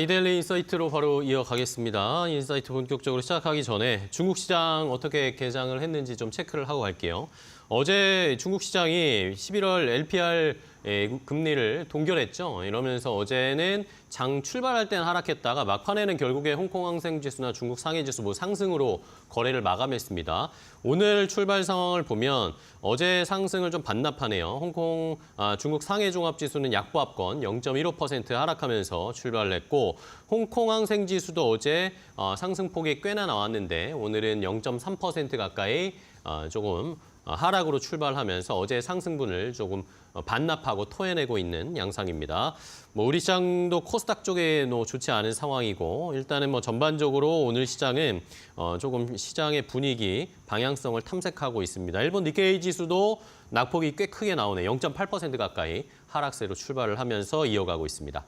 이데일리 인사이트로 바로 이어가겠습니다. 인사이트 본격적으로 시작하기 전에 중국 시장 어떻게 개장을 했는지 좀 체크를 하고 갈게요. 어제 중국 시장이 11월 LPR 금리를 동결했죠. 이러면서 어제는 장 출발할 때는 하락했다가 막판에는 결국에 홍콩 항생지수나 중국 상해지수 상승으로 거래를 마감했습니다. 오늘 출발 상황을 보면 어제 상승을 좀 반납하네요. 중국 상해종합지수는 약보합권 0.15% 하락하면서 출발을 했고 홍콩 항생지수도 어제 상승폭이 꽤나 나왔는데 오늘은 0.3% 가까이 조금 하락으로 출발하면서 어제 상승분을 조금 반납하고 토해내고 있는 양상입니다. 우리 시장도 코스닥 쪽에 좋지 않은 상황이고 일단은 전반적으로 오늘 시장은 조금 시장의 분위기, 방향성을 탐색하고 있습니다. 일본 니케이 지수도 낙폭이 꽤 크게 나오네요. 0.8% 가까이 하락세로 출발을 하면서 이어가고 있습니다.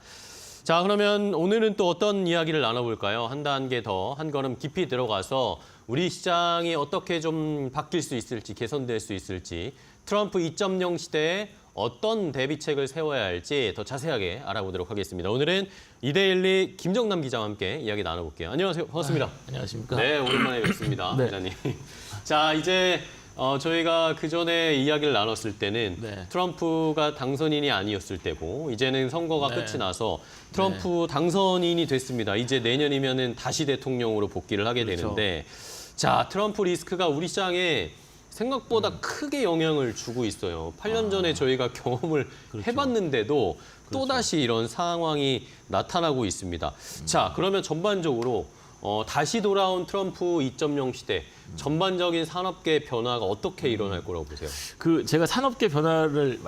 자, 그러면 오늘은 또 어떤 이야기를 나눠볼까요? 한 단계 더, 한 걸음 깊이 들어가서 우리 시장이 어떻게 좀 바뀔 수 있을지, 개선될 수 있을지, 트럼프 2.0 시대에 어떤 대비책을 세워야 할지 더 자세하게 알아보도록 하겠습니다. 오늘은 이데일리 김정남 기자와 함께 이야기 나눠볼게요. 안녕하세요. 반갑습니다. 안녕하십니까. 네, 오랜만에 뵙습니다. 네. 기자님. 자, 이제 저희가 그전에 이야기를 나눴을 때는 네. 트럼프가 당선인이 아니었을 때고 이제는 선거가 네. 끝이 나서 트럼프 당선인이 됐습니다. 이제 내년이면은 다시 대통령으로 복귀를 하게 그렇죠. 되는데 자, 트럼프 리스크가 우리 시장에 생각보다 크게 영향을 주고 있어요. 8년 전에 저희가 경험을 그렇죠. 해봤는데도 또다시 이런 상황이 나타나고 있습니다. 자, 그러면 전반적으로 다시 돌아온 트럼프 2.0 시대, 전반적인 산업계 변화가 어떻게 일어날 거라고 보세요? 제가 산업계 변화를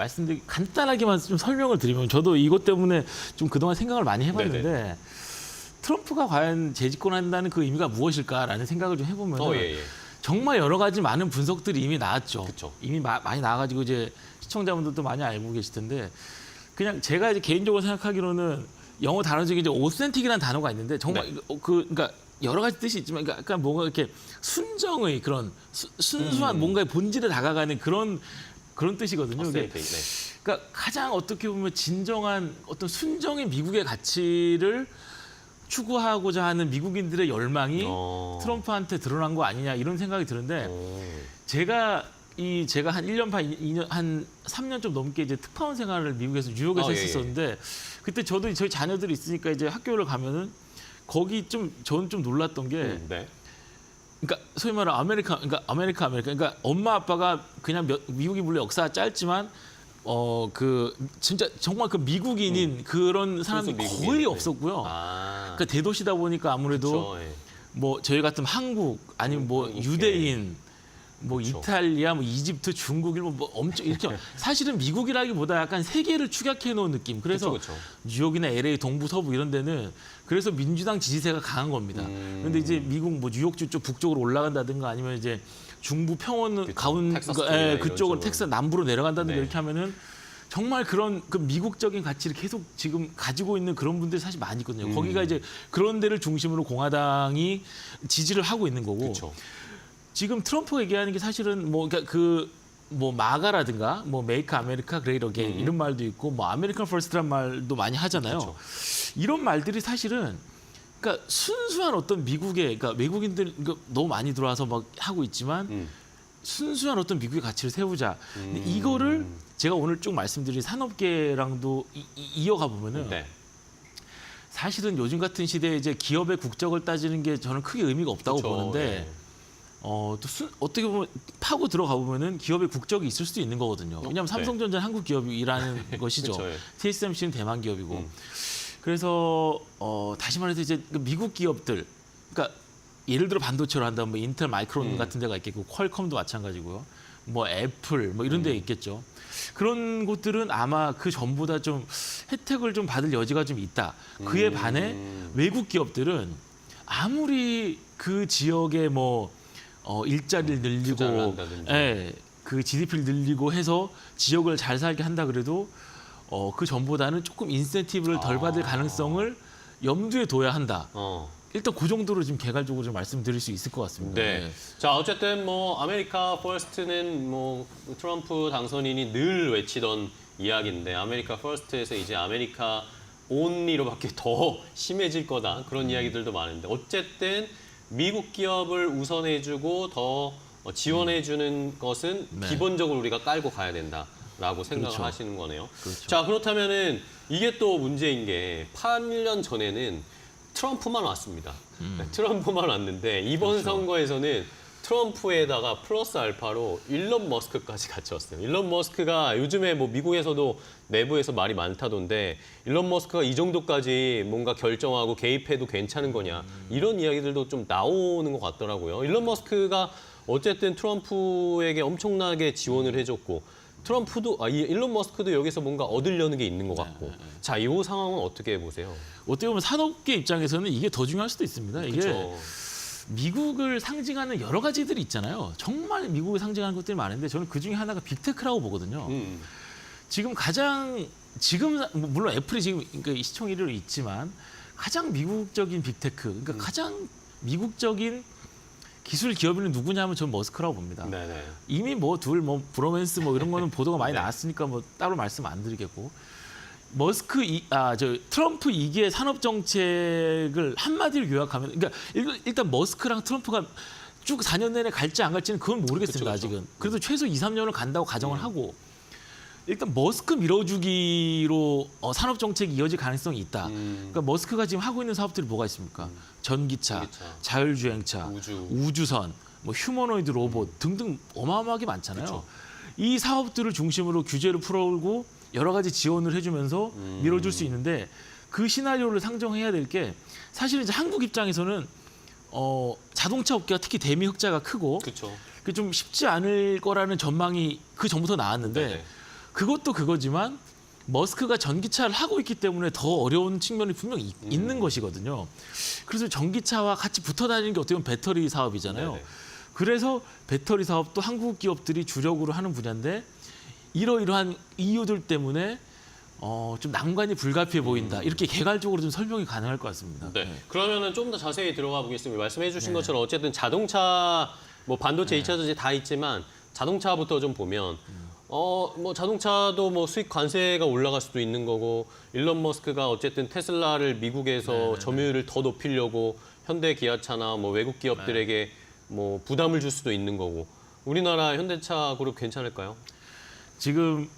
간단하게만 좀 설명을 드리면 저도 이것 때문에 좀 그동안 생각을 많이 해봤는데 네네. 트럼프가 과연 재집권한다는 그 의미가 무엇일까라는 생각을 좀 해보면 예. 정말 여러 가지 많은 분석들이 이미 나왔죠. 그쵸. 이미 많이 나와가지고 이제 시청자분들도 많이 알고 계실 텐데 그냥 제가 이제 개인적으로 생각하기로는 영어 단어 중에 이제 오센틱이라는 단어가 있는데 정말 네. 그러니까 여러 가지 뜻이 있지만 그러니까 약간 뭔가 이렇게 순정의 그런 순수한 뭔가의 본질에 다가가는 그런 뜻이거든요. 이게 네. 그러니까 가장 어떻게 보면 진정한 어떤 순정의 미국의 가치를 추구하고자 하는 미국인들의 열망이 트럼프한테 드러난 거 아니냐 이런 생각이 드는데 제가 한 1년 반, 2년, 한 3년 좀 넘게 이제 특파원 생활을 미국에서 뉴욕에서 했었는데 그때 저도 저희 자녀들이 있으니까 이제 학교를 가면은 거기 저는 좀 놀랐던 게 네. 그러니까 소위 말하는 아메리카. 그러니까 엄마 아빠가 그냥 미국이 물론 역사가 짧지만 진짜 정말 그 미국인인 그런 사람이 거의 없었고요. 그러니까 대도시다 보니까 아무래도 그쵸, 예. 저희 같은 한국 아니면 유대인 그쵸. 이탈리아, 이집트, 중국, 일본 엄청 이렇게 사실은 미국이라기보다 약간 세계를 축약해 놓은 느낌. 그래서 그쵸. 뉴욕이나 LA 동부 서부 이런 데는 그래서 민주당 지지세가 강한 겁니다. 그런데 이제 미국 뉴욕주 쪽 북쪽으로 올라간다든가 아니면 이제 중부 평원 그쪽으로 텍사스 남부로 내려간다든가 이렇게 하면은 정말 그런 그 미국적인 가치를 계속 지금 가지고 있는 그런 분들이 사실 많이 있거든요. 거기가 이제 그런 데를 중심으로 공화당이 지지를 하고 있는 거고. 그쵸. 지금 트럼프가 얘기하는 게 사실은 마가라든가 메이크 아메리카 그레이트 어게인 이런 말도 있고 아메리칸 퍼스트란 말도 많이 하잖아요. 그쵸. 이런 말들이 사실은 그러니까 순수한 어떤 그러니까 외국인들 너무 많이 들어와서 하고 있지만 순수한 어떤 미국의 가치를 세우자. 근데 이거를 제가 오늘 쭉 말씀드린 산업계랑도 이어가 보면은 네. 사실은 요즘 같은 시대에 이제 기업의 국적을 따지는 게 저는 크게 의미가 없다고 그쵸, 보는데 또 어떻게 보면 파고 들어가 보면은 기업의 국적이 있을 수도 있는 거거든요. 왜냐하면 삼성전자는 한국 기업이라는 것이죠. 그쵸, 예. TSMC는 대만 기업이고. 그래서 다시 말해서 이제 미국 기업들, 그러니까 예를 들어 반도체로 한다면 인텔, 마이크론 같은 데가 있겠고, 퀄컴도 마찬가지고요. 애플 이런 데 있겠죠. 그런 곳들은 아마 그 전보다 좀 혜택을 좀 받을 여지가 좀 있다. 그에 반해 외국 기업들은 아무리 그 지역에 일자리를 늘리고, 그 GDP를 늘리고 해서 지역을 잘 살게 한다 그래도 그 전보다는 조금 인센티브를 덜 받을 가능성을 염두에 둬야 한다. 일단 그 정도로 지금 개괄적으로 좀 말씀드릴 수 있을 것 같습니다. 네. 자, 어쨌든 아메리카 퍼스트는 트럼프 당선인이 늘 외치던 이야기인데 아메리카 퍼스트에서 이제 아메리카 only로밖에 더 심해질 거다 그런 이야기들도 많은데 어쨌든 미국 기업을 우선해주고 더 지원해주는 것은 네. 기본적으로 우리가 깔고 가야 된다라고 생각을 그렇죠. 하시는 거네요. 그렇죠. 자 그렇다면은 이게 또 문제인 게 8년 전에는 트럼프만 왔습니다. 네, 트럼프만 왔는데 이번 그렇죠. 선거에서는 트럼프에다가 플러스 알파로 일론 머스크까지 같이 왔어요. 일론 머스크가 요즘에 뭐 미국에서도 내부에서 말이 많다던데 일론 머스크가 이 정도까지 뭔가 결정하고 개입해도 괜찮은 거냐 이런 이야기들도 좀 나오는 것 같더라고요. 일론 머스크가 어쨌든 트럼프에게 엄청나게 지원을 해줬고 트럼프도 일론 머스크도 여기서 뭔가 얻으려는 게 있는 것 같고 자, 이 상황은 어떻게 보세요? 어떻게 보면 산업계 입장에서는 이게 더 중요할 수도 있습니다. 이게 그렇죠. 미국을 상징하는 여러 가지들이 있잖아요. 정말 미국을 상징하는 것들이 많은데 저는 그 중에 하나가 빅테크라고 보거든요. 지금 물론 애플이 지금 그러니까 시총 1위로 있지만 가장 미국적인 빅테크, 그러니까 가장 미국적인 기술 기업인은 누구냐면 저는 머스크라고 봅니다. 네네. 이미 뭐 브로맨스 뭐 이런 거는 보도가 많이 네. 나왔으니까 뭐 따로 말씀 안 드리겠고 트럼프 2기의 산업 정책을 한마디로 요약하면 그러니까 일단 머스크랑 트럼프가 쭉 4년 내내 갈지 안 갈지는 그건 모르겠습니다. 그쵸, 그쵸. 아직은. 그래도 최소 2, 3년을 간다고 가정을 하고 일단 머스크 밀어주기로 산업 정책이 이어질 가능성이 있다. 그러니까 머스크가 지금 하고 있는 사업들이 뭐가 있습니까? 전기차, 전기차, 자율주행차, 우주. 뭐 휴머노이드 로봇 등등 어마어마하게 많잖아요. 그쵸. 이 사업들을 중심으로 규제를 풀어오고 여러 가지 지원을 해주면서 밀어줄 수 있는데 그 시나리오를 상정해야 될 게 사실은 이제 한국 입장에서는 자동차 업계가 특히 대미 흑자가 크고 그렇죠. 그게 좀 쉽지 않을 거라는 전망이 그 전부터 나왔는데 네네. 그것도 그거지만 머스크가 전기차를 하고 있기 때문에 더 어려운 측면이 분명히 있는 것이거든요. 그래서 전기차와 같이 붙어 다니는 게 어떻게 보면 배터리 사업이잖아요. 네네. 그래서 배터리 사업도 한국 기업들이 주력으로 하는 분야인데 이러이러한 이유들 때문에 좀 난관이 불가피해 보인다. 이렇게 개괄적으로 좀 설명이 가능할 것 같습니다. 네. 그러면은 좀 더 자세히 들어가 보겠습니다. 말씀해 주신 네. 것처럼 어쨌든 자동차, 뭐 반도체, 2차 전지 다 있지만 자동차부터 좀 보면 뭐 자동차도 뭐 수입 관세가 올라갈 수도 있는 거고 일론 머스크가 어쨌든 테슬라를 미국에서 점유율을 더 높이려고 현대 기아차나 뭐 외국 기업들에게 뭐 부담을 줄 수도 있는 거고 우리나라 현대차 그룹 괜찮을까요? 지금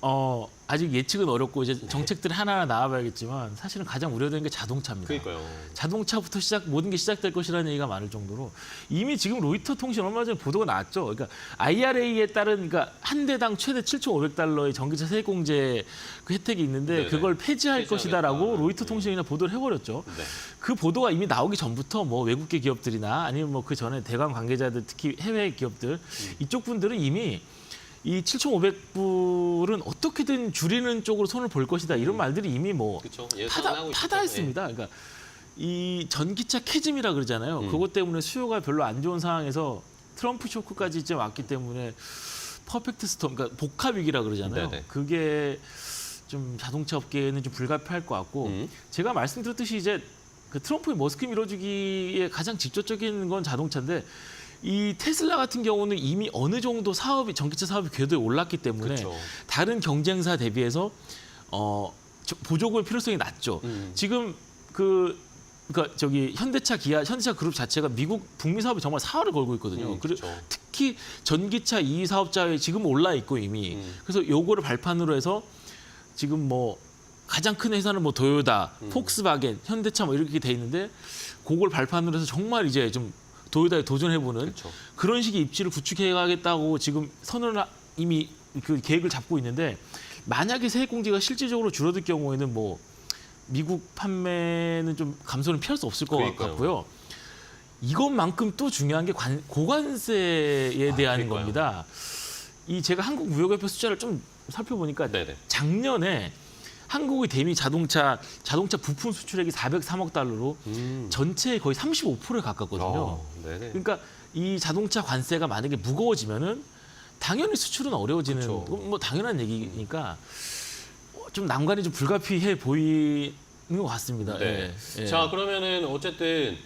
아직 예측은 어렵고 이제 정책들이 하나하나 나와봐야겠지만 사실은 가장 우려되는 게 자동차입니다. 그러니까요. 자동차부터 모든 게 시작될 것이라는 얘기가 많을 정도로 이미 지금 로이터 통신 얼마 전에 보도가 나왔죠. 그러니까 IRA에 따른 그러니까 한 대당 최대 7,500달러의 전기차 세액 공제 그 혜택이 있는데 네네. 그걸 폐지할 폐지하겠다. 것이다라고 로이터 통신이나 보도를 해버렸죠. 네. 그 보도가 이미 나오기 전부터 뭐 외국계 기업들이나 아니면 뭐 그 전에 대관 관계자들 특히 해외 기업들 이쪽 분들은 이미 이 7,500불은 어떻게든 줄이는 쪽으로 손을 볼 것이다 이런 말들이 이미 뭐 그렇죠. 예상하고 타다했습니다. 그러니까 이 전기차 캐즘이라 그러잖아요. 그것 때문에 수요가 별로 안 좋은 상황에서 트럼프 쇼크까지 이제 왔기 때문에 퍼펙트 스톰, 그러니까 복합 위기라 그러잖아요. 네네. 그게 좀 자동차 업계에는 좀 불가피할 것 같고 제가 말씀드렸듯이 이제 그 트럼프의 머스크 밀어주기에 가장 직접적인 건 자동차인데. 이 테슬라 같은 경우는 이미 어느 정도 전기차 사업이 궤도에 올랐기 때문에 그렇죠. 다른 경쟁사 대비해서 보조금의 필요성이 낮죠. 지금 그러니까 현대차 그룹 자체가 미국 북미 사업에 정말 사활을 걸고 있거든요. 그리고 그렇죠. 특히 전기차 2위 사업자에 지금 올라 있고 이미 그래서 요거를 발판으로 해서 지금 뭐 가장 큰 회사는 뭐 도요타, 폭스바겐, 현대차 뭐 이렇게 돼 있는데 그걸 발판으로 해서 정말 이제 좀 도요타에 도전해보는 그렇죠. 그런 식의 입지를 구축해가겠다고 지금 선언을 이미 그 계획을 잡고 있는데 만약에 세액 공제가 실질적으로 줄어들 경우에는 뭐 미국 판매는 좀 감소는 피할 수 없을 것 그러니까요. 같고요. 이것만큼 또 중요한 게 고관세에 대한 그러니까요. 겁니다. 제가 한국 무역협회 숫자를 좀 살펴보니까 네네. 작년에 한국의 대미 자동차 부품 수출액이 403억 달러로 전체의 거의 35%에 가깝거든요. 네네. 그러니까 이 자동차 관세가 만약에 무거워지면은 당연히 수출은 어려워지는 그쵸. 뭐 당연한 얘기니까 좀 난관이 좀 불가피해 보이는 것 같습니다. 네. 예. 자, 그러면은 어쨌든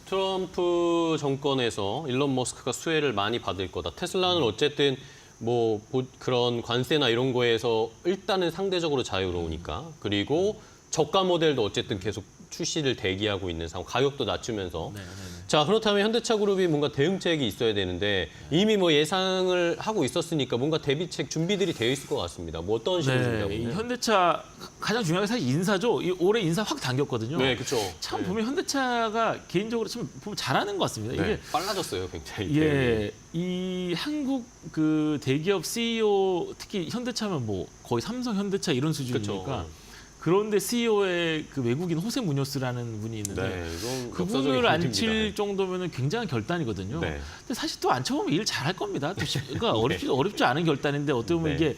트럼프 정권에서 일론 머스크가 수혜를 많이 받을 거다. 테슬라는 어쨌든 뭐 그런 관세나 이런 거에서 일단은 상대적으로 자유로우니까. 그리고 저가 모델도 어쨌든 계속 출시를 대기하고 있는 상황, 가격도 낮추면서. 네, 네, 네. 자, 그렇다면 현대차 그룹이 뭔가 대응책이 있어야 되는데 이미 뭐 예상을 하고 있었으니까 뭔가 대비책 준비들이 되어 있을 것 같습니다. 뭐 어떤 식으로 준비하고 이 있나요? 현대차 가장 중요한 게 사실 인사죠. 이 올해 인사 확 당겼거든요. 네, 그렇죠. 참 보면 현대차가 개인적으로 참 보면 잘하는 것 같습니다. 이게 빨라졌어요, 굉장히. 예, 이 한국 그 대기업 CEO 특히 현대차면 뭐 거의 삼성, 현대차 이런 수준이니까 그렇죠. 그런데 CEO의 그 외국인 호세 무뇨스라는 분이 있는데 네, 이건 그분을 역사적인 앉힐 일입니다. 정도면은 굉장한 결단이거든요. 네. 근데 사실 또 앉혀보면 일 잘할 겁니다. 그러니까 어렵지 않은 결단인데 어떻게 보면 네. 이게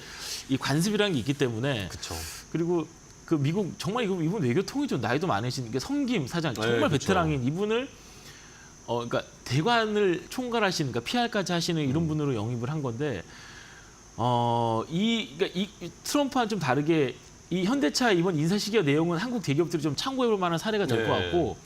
이 관습이라는 게 있기 때문에 그렇죠. 그리고 그 미국 정말 이분 외교통이죠. 나이도 많으신 게 성김 사장 정말 그렇죠. 베테랑인 이분을 그러니까 대관을 총괄하시는 그러니까 PR까지 하시는 이런 분으로 영입을 한 건데 그러니까 이 트럼프와는 좀 다르게 이 현대차 이번 인사 시기의 내용은 한국 대기업들이 좀 참고해볼 만한 사례가 될 것 네. 같고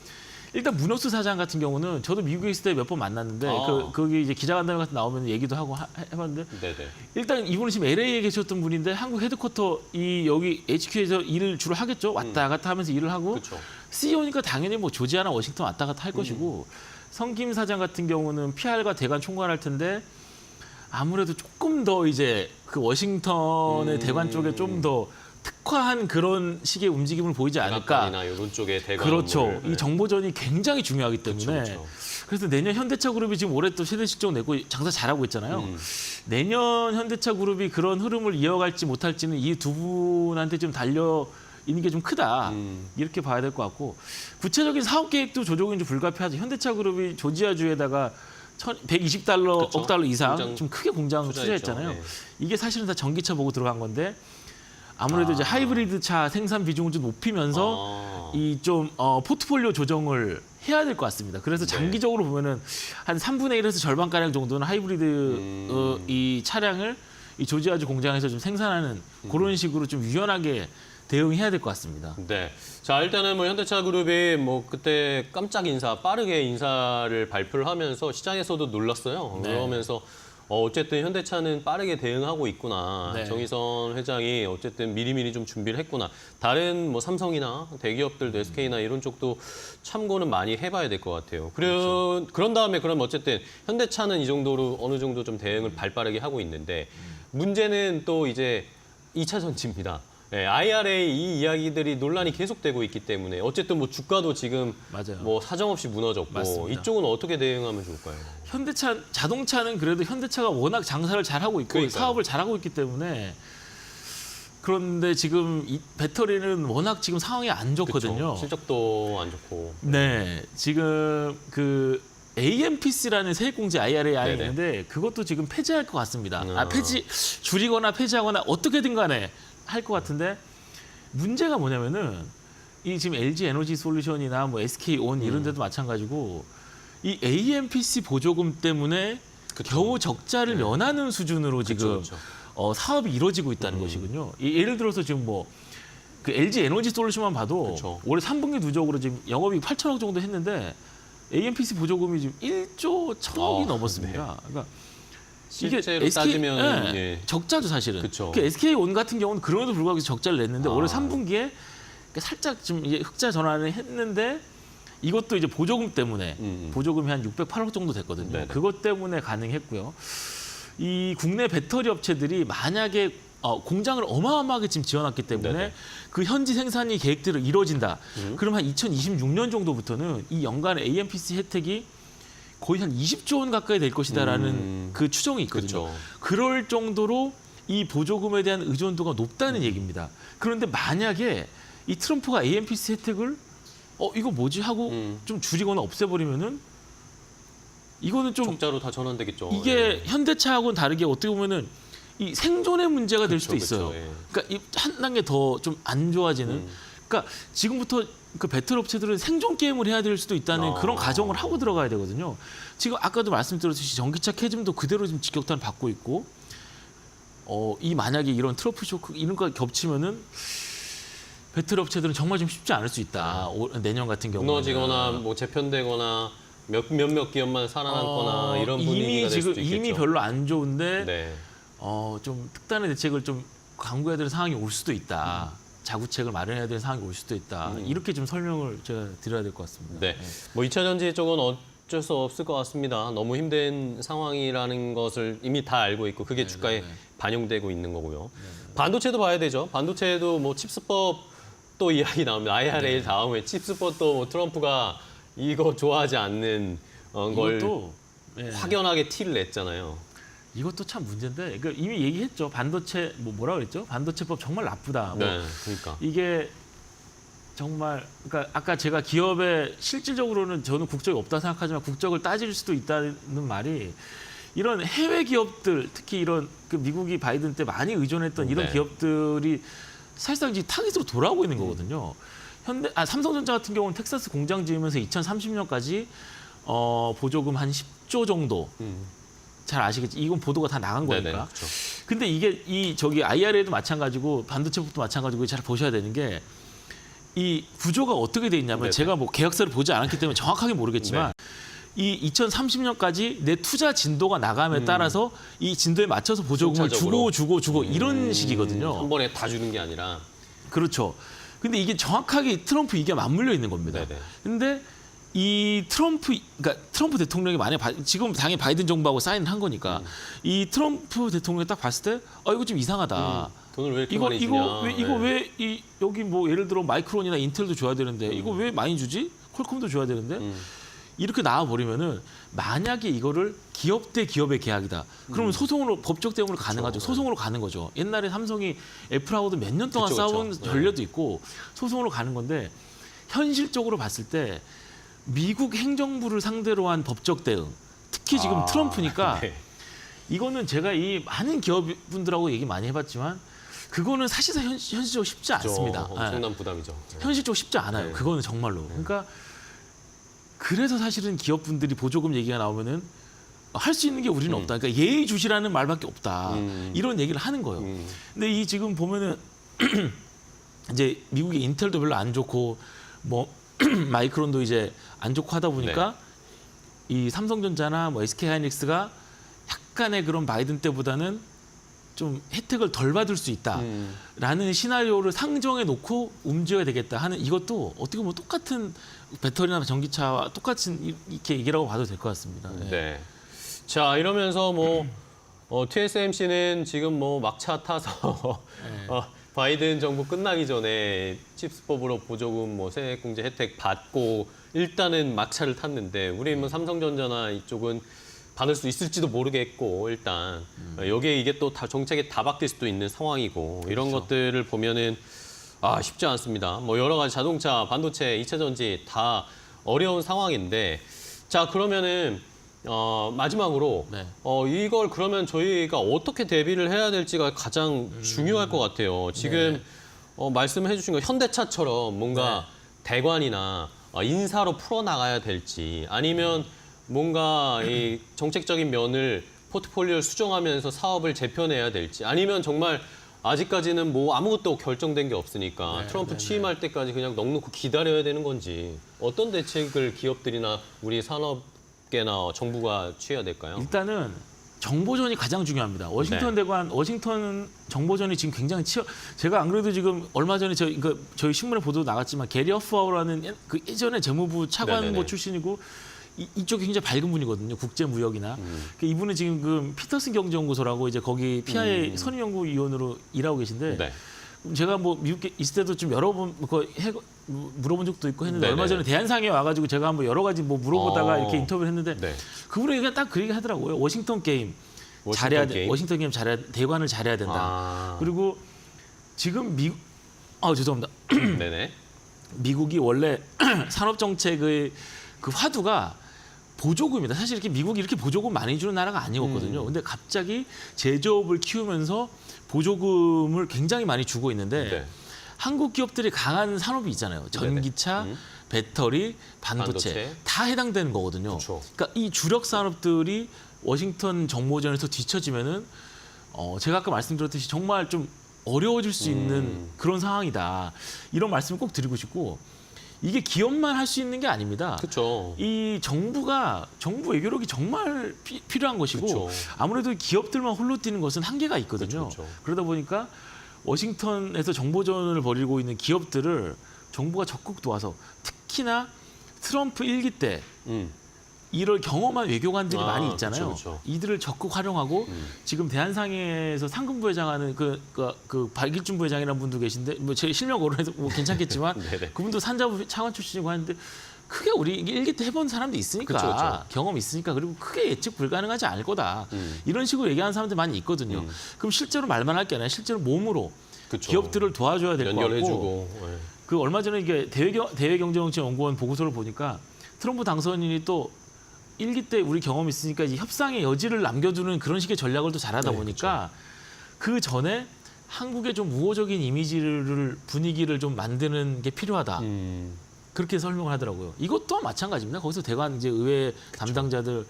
일단 문호수 사장 같은 경우는 저도 미국에 있을 때 몇 번 만났는데 아. 거기 이제 기자간담회 같은 데 나오면 얘기도 하고 해봤는데 네네. 일단 이분은 지금 LA에 계셨던 분인데 한국 헤드쿼터 이 여기 HQ에서 일을 주로 하겠죠. 왔다 갔다 하면서 일을 하고 그렇죠. CEO니까 당연히 뭐 조지아나 워싱턴 왔다 갔다 할 것이고 성김 사장 같은 경우는 PR과 대관 총괄할 텐데 아무래도 조금 더 이제 그 워싱턴의 대관 쪽에 좀 더 특화한 그런 식의 움직임을 보이지 않을까. 대각관이나 이런 쪽에 대관 그렇죠. 업무를, 이 정보전이 굉장히 중요하기 때문에 그렇죠. 그래서 내년 현대차 그룹이 지금 올해 또 최대 실적 내고 장사 잘하고 있잖아요. 내년 현대차 그룹이 그런 흐름을 이어갈지 못할지는 이 두 분한테 좀 달려 있는 게 좀 크다. 이렇게 봐야 될 것 같고 구체적인 사업 계획도 조정이 좀 불가피하죠. 현대차 그룹이 조지아주에다가 120달러, 그렇죠. 억 달러 이상 공장 좀 크게 공장 투자했죠. 투자했잖아요. 네. 이게 사실은 다 전기차 보고 들어간 건데 아무래도 이제 하이브리드 차 생산 비중을 좀 높이면서 이 좀 포트폴리오 조정을 해야 될 것 같습니다. 그래서 장기적으로 보면은 한 3분의 1에서 절반 가량 정도는 하이브리드 이 차량을 이 조지아주 공장에서 좀 생산하는 그런 식으로 좀 유연하게 대응해야 될 것 같습니다. 네. 자, 일단은 뭐 현대차 그룹이 뭐 그때 깜짝 인사, 빠르게 인사를 발표를 하면서 시장에서도 놀랐어요. 네. 그러면서 어쨌든 현대차는 빠르게 대응하고 있구나. 네. 정의선 회장이 어쨌든 미리미리 좀 준비를 했구나. 다른 뭐 삼성이나 대기업들도 SK나 이런 쪽도 참고는 많이 해봐야 될 것 같아요. 그런 다음에 그럼 어쨌든 현대차는 이 정도로 어느 정도 좀 대응을 발빠르게 하고 있는데 문제는 또 이제 2차 전지입니다. 네, IRA 이 이야기들이 논란이 계속되고 있기 때문에 어쨌든 뭐 주가도 지금 맞아요. 뭐 사정없이 무너졌고 맞습니다. 이쪽은 어떻게 대응하면 좋을까요? 현대차 자동차는 그래도 현대차가 워낙 장사를 잘하고 있고 그러니까요. 사업을 잘하고 있기 때문에 그런데 지금 이 배터리는 워낙 지금 상황이 안 좋거든요. 그쵸? 실적도 안 좋고. 네, 지금 그 AMPC라는 세액공제 IRA 네네. 있는데 그것도 지금 폐지할 것 같습니다. 아. 줄이거나 폐지하거나 어떻게든 간에 할 것 같은데 문제가 뭐냐면은 이 지금 LG 에너지 솔루션이나 뭐 SK 온 이런 데도 마찬가지고 이 AMPC 보조금 때문에 겨우 적자를 면하는 수준으로 지금 그쵸. 사업이 이루어지고 있다는 것이군요. 예를 들어서 지금 뭐 그 LG 에너지 솔루션만 봐도 그쵸. 올해 3분기 누적으로 지금 영업이익 8천억 정도 했는데 AMPC 보조금이 지금 1조 1천억이 넘었습니다. 그러니까 이게 실제로 따지면 예, 예. 적자죠 사실은. 그쵸. 그 SK온 같은 경우는 그럼에도 불구하고 적자를 냈는데 올해 3분기에 살짝 좀 이제 흑자 전환을 했는데 이것도 이제 보조금 때문에 보조금이 한 608억 정도 됐거든요. 네네. 그것 때문에 가능했고요. 이 국내 배터리 업체들이 만약에 공장을 어마어마하게 지금 지어놨기 때문에 네네. 그 현지 생산이 계획대로 이루어진다. 그럼 한 2026년 정도부터는 이 연간 AMPC 혜택이 거의 한 20조 원 가까이 될 것이다라는 그 추정이 있거든요. 그쵸. 그럴 정도로 이 보조금에 대한 의존도가 높다는 얘기입니다. 그런데 만약에 이 트럼프가 AMPC 혜택을 이거 뭐지 하고 좀 줄이거나 없애버리면은 이거는 좀 적자로 다 전환되겠죠. 이게 예. 현대차하고는 다르게 어떻게 보면은 이 생존의 문제가 될 수도 있어요. 예. 그러니까 한 단계 더 좀 안 좋아지는. 그러니까 지금부터 그 배터리 업체들은 생존 게임을 해야 될 수도 있다는 그런 가정을 하고 들어가야 되거든요. 지금 아까도 말씀드렸듯이 전기차 캐즘도 그대로 지금 직격탄 받고 있고, 이 만약에 이런 트러플 쇼크 이런 거 겹치면은 배터리 업체들은 정말 좀 쉽지 않을 수 있다. 내년 같은 경우는 무너지거나 뭐 재편되거나 몇몇 기업만 살아남거나 이런 분위기가 될 수도 있겠죠. 이미 별로 안 좋은데 네. 좀 특단의 대책을 좀 강구해야 될 상황이 올 수도 있다. 자구책을 마련해야 되는 상황이 올 수도 있다. 이렇게 좀 설명을 제가 드려야 될 것 같습니다. 네. 뭐 2차 전지 쪽은 어쩔 수 없을 것 같습니다. 너무 힘든 상황이라는 것을 이미 다 알고 있고 그게 주가에 반영되고 있는 거고요. 반도체도 봐야 되죠. 반도체도 뭐 칩스법 또 이야기 나옵니다. IRA 다음에 칩스법도 뭐 트럼프가 이거 좋아하지 않는 걸 이것도 확연하게 티를 냈잖아요. 이것도 참 문제인데 그러니까 이미 얘기했죠. 반도체 뭐라 그랬죠? 반도체법 정말 나쁘다. 뭐 네, 그러니까. 이게 정말 그러니까 아까 제가 기업에 실질적으로는 저는 국적이 없다 생각하지만 국적을 따질 수도 있다는 말이 이런 해외 기업들 특히 이런 그 미국이 바이든 때 많이 의존했던 이런 네. 기업들이 사실상 이제 타깃으로 돌아오고 있는 거거든요. 삼성전자 같은 경우는 텍사스 공장 지으면서 2030년까지 보조금 한 10조 정도. 잘 아시겠지. 이건 보도가 다 나간 거니까. 네네, 그렇죠. 근데 이게 저기 IRA도 마찬가지고 반도체법도 마찬가지고 잘 보셔야 되는 게 이 구조가 어떻게 돼 있냐면 네네. 제가 뭐 계약서를 보지 않았기 때문에 정확하게 모르겠지만 이 2030년까지 내 투자 진도가 나감에 따라서 이 진도에 맞춰서 보조금을 순차적으로. 주고 이런 식이거든요. 한 번에 다 주는 게 아니라. 그렇죠. 근데 이게 정확하게 트럼프 이게 맞물려 있는 겁니다. 네네. 근데 이 그러니까 트럼프 대통령이 만약 지금 당연히 바이든 정부하고 사인을 한 거니까 이 트럼프 대통령이 딱 봤을 때 이거 좀 이상하다. 돈을 왜 이렇게 많이 주냐. 이거 왜 여기 뭐 예를 들어 마이크론이나 인텔도 줘야 되는데 이거 왜 많이 주지? 퀄컴도 줘야 되는데 이렇게 나와 버리면은 만약에 이거를 기업 대 기업의 계약이다. 그러면 소송으로 법적 대응으로 가능하죠. 소송으로 가는 거죠. 옛날에 삼성이 애플하고도 몇 년 동안 싸운 전례도 있고 소송으로 가는 건데 현실적으로 봤을 때 미국 행정부를 상대로 한 법적 대응, 특히 지금 트럼프니까 네. 이거는 제가 이 많은 기업분들하고 얘기 많이 해봤지만 그거는 사실상 현실적으로 쉽지 않습니다. 엄청난 부담이죠. 현실적으로 쉽지 않아요. 네. 그거는 정말로. 그러니까 그래서 사실은 기업분들이 보조금 얘기가 나오면은 할 수 있는 게 우리는 없다. 그러니까 예의주시라는 말밖에 없다. 이런 얘기를 하는 거예요. 근데 이 지금 보면은 이제 미국의 인텔도 별로 안 좋고 뭐 마이크론도 이제 안 좋고 하다 보니까 이 삼성전자나 뭐 SK하이닉스가 약간의 그런 바이든 때보다는 좀 혜택을 덜 받을 수 있다라는 시나리오를 상정해 놓고 움직여야 되겠다 하는 이것도 어떻게 보면 똑같은 배터리나 전기차와 똑같은 이렇게 얘기라고 봐도 될 것 같습니다. 네. 자, 이러면서 뭐 TSMC는 지금 뭐 막차 타서 바이든 정부 끝나기 전에 칩스법으로 보조금 뭐 세액공제 혜택 받고 일단은 막차를 탔는데 우리 뭐 삼성전자나 이쪽은 받을 수 있을지도 모르겠고 일단 여기에 이게 또 다 정책에 다 바뀔 수도 있는 상황이고 이런 것들을 보면은 쉽지 않습니다. 뭐 여러 가지 자동차, 반도체, 2차 전지 다 어려운 상황인데 자 그러면은 마지막으로 이걸 그러면 저희가 어떻게 대비를 해야 될지가 가장 중요할 것 같아요. 지금 말씀해 주신 거 현대차처럼 뭔가 대관이나 인사로 풀어나가야 될지 아니면 뭔가 이 정책적인 면을 포트폴리오를 수정하면서 사업을 재편해야 될지 아니면 정말 아직까지는 뭐 아무것도 결정된 게 없으니까 트럼프 취임할 때까지 그냥 넋놓고 기다려야 되는 건지 어떤 대책을 기업들이나 우리 산업계나 정부가 취해야 될까요? 일단은 정보전이 가장 중요합니다. 워싱턴 대관, 워싱턴 정보전이 지금 굉장히 제가 안 그래도 지금 얼마 전에 저희 신문에 보도 나갔지만 게리 허프하우라는 그 예전에 재무부 차관보 출신이고 이쪽이 굉장히 밝은 분이거든요. 국제무역이나. 이분은 지금 그 피터슨 경제연구소라고 이제 거기 PIA 선임연구위원으로 일하고 계신데 제가 뭐 미국에 있을 때도 좀 여러 번 물어본 적도 있고 했는데 얼마 전에 대한상에 와가지고 제가 한번 여러 가지 뭐 물어보다가 이렇게 인터뷰를 했는데 그분이 그냥 딱 그 얘기 하더라고요. 워싱턴 게임 잘해야 돼. 워싱턴 게임 대관을 잘해야 된다. 그리고 지금 죄송합니다. 네네. 미국이 원래 산업 정책의 그 화두가 보조금이다. 사실 이렇게 미국이 이렇게 보조금 많이 주는 나라가 아니었거든요. 근데 갑자기 제조업을 키우면서 보조금을 굉장히 많이 주고 있는데 한국 기업들이 강한 산업이 있잖아요. 전기차, 배터리, 반도체 다 해당되는 거거든요. 그러니까 이 주력 산업들이 워싱턴 정보전에서 뒤처지면은 제가 아까 말씀드렸듯이 정말 좀 어려워질 수 있는 그런 상황이다. 이런 말씀을 꼭 드리고 싶고 이게 기업만 할 수 있는 게 아닙니다. 그렇죠. 이 정부 외교력이 정말 필요한 것이고 아무래도 기업들만 홀로 뛰는 것은 한계가 있거든요. 그러다 보니까 워싱턴에서 정보전을 벌이고 있는 기업들을 정부가 적극 도와서 특히나 트럼프 1기 때 이를 경험한 외교관들이 많이 있잖아요. 그쵸. 이들을 적극 활용하고 지금 대한상해에서 상금 부회장하는 그 박일준 부회장이라는 분도 계신데 뭐 제 실명 거론해서 뭐 괜찮겠지만 네네. 그분도 산자부 차관 출신이고 하는데 크게 우리 1기 때 해본 사람도 있으니까 그쵸. 경험이 있으니까 그리고 크게 예측 불가능하지 않을 거다. 이런 식으로 얘기하는 사람들 많이 있거든요. 그럼 실제로 말만 할 게 아니라 실제로 몸으로 그쵸. 기업들을 도와줘야 될 것 같고 연결해주고. 예. 그 얼마 전에 이게 대외경제정치연구원 보고서를 보니까 트럼프 당선인이 또 1기 때 우리 경험이 있으니까 이제 협상의 여지를 남겨두는 그런 식의 전략을 또 잘하다 네, 보니까 그 전에 한국의 좀 우호적인 이미지를 분위기를 좀 만드는 게 필요하다. 그렇게 설명을 하더라고요. 이것 또한 마찬가지입니다. 거기서 대관 이제 의회 담당자들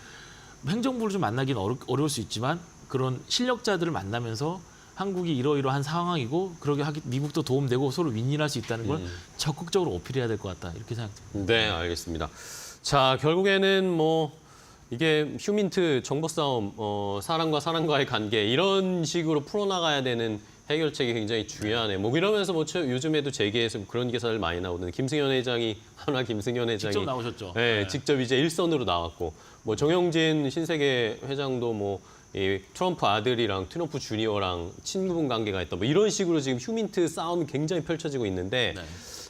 행정부를 좀 만나기는 어려울 수 있지만 그런 실력자들을 만나면서 한국이 이러이러한 상황이고 그러게 미국도 도움되고 서로 윈윈할 수 있다는 걸 적극적으로 어필해야 될 것 같다. 이렇게 생각됩니다. 네, 알겠습니다. 자, 결국에는 뭐 이게 휴민트 정보 싸움, 사람과 사람과의 관계 이런 식으로 풀어나가야 되는 해결책이 굉장히 중요하네. 뭐 이러면서 뭐 요즘에도 재계에서 그런 기사들 많이 나오는 김승현 회장이 직접 나오셨죠. 네, 직접 이제 일선으로 나왔고 뭐 정영진 신세계 회장도 뭐 이 트럼프 아들이랑 트럼프 주니어랑 친구분 관계가 있다. 뭐 이런 식으로 지금 휴민트 싸움이 굉장히 펼쳐지고 있는데 네.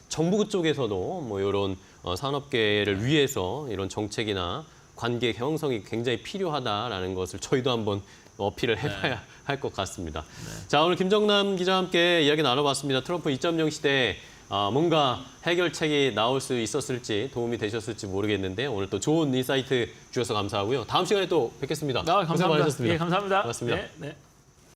정부 쪽에서도 뭐 이런 산업계를 위해서 이런 정책이나 관계 형성이 굉장히 필요하다라는 것을 저희도 한번 어필을 해봐야 할 것 같습니다. 자, 오늘 김정남 기자와 함께 이야기 나눠봤습니다. 트럼프 2.0 시대에 뭔가 해결책이 나올 수 있었을지 도움이 되셨을지 모르겠는데 오늘 또 좋은 인사이트 주셔서 감사하고요. 다음 시간에 또 뵙겠습니다. 감사합니다. 고생 많으셨습니다. 예, 감사합니다. 고맙습니다. 네.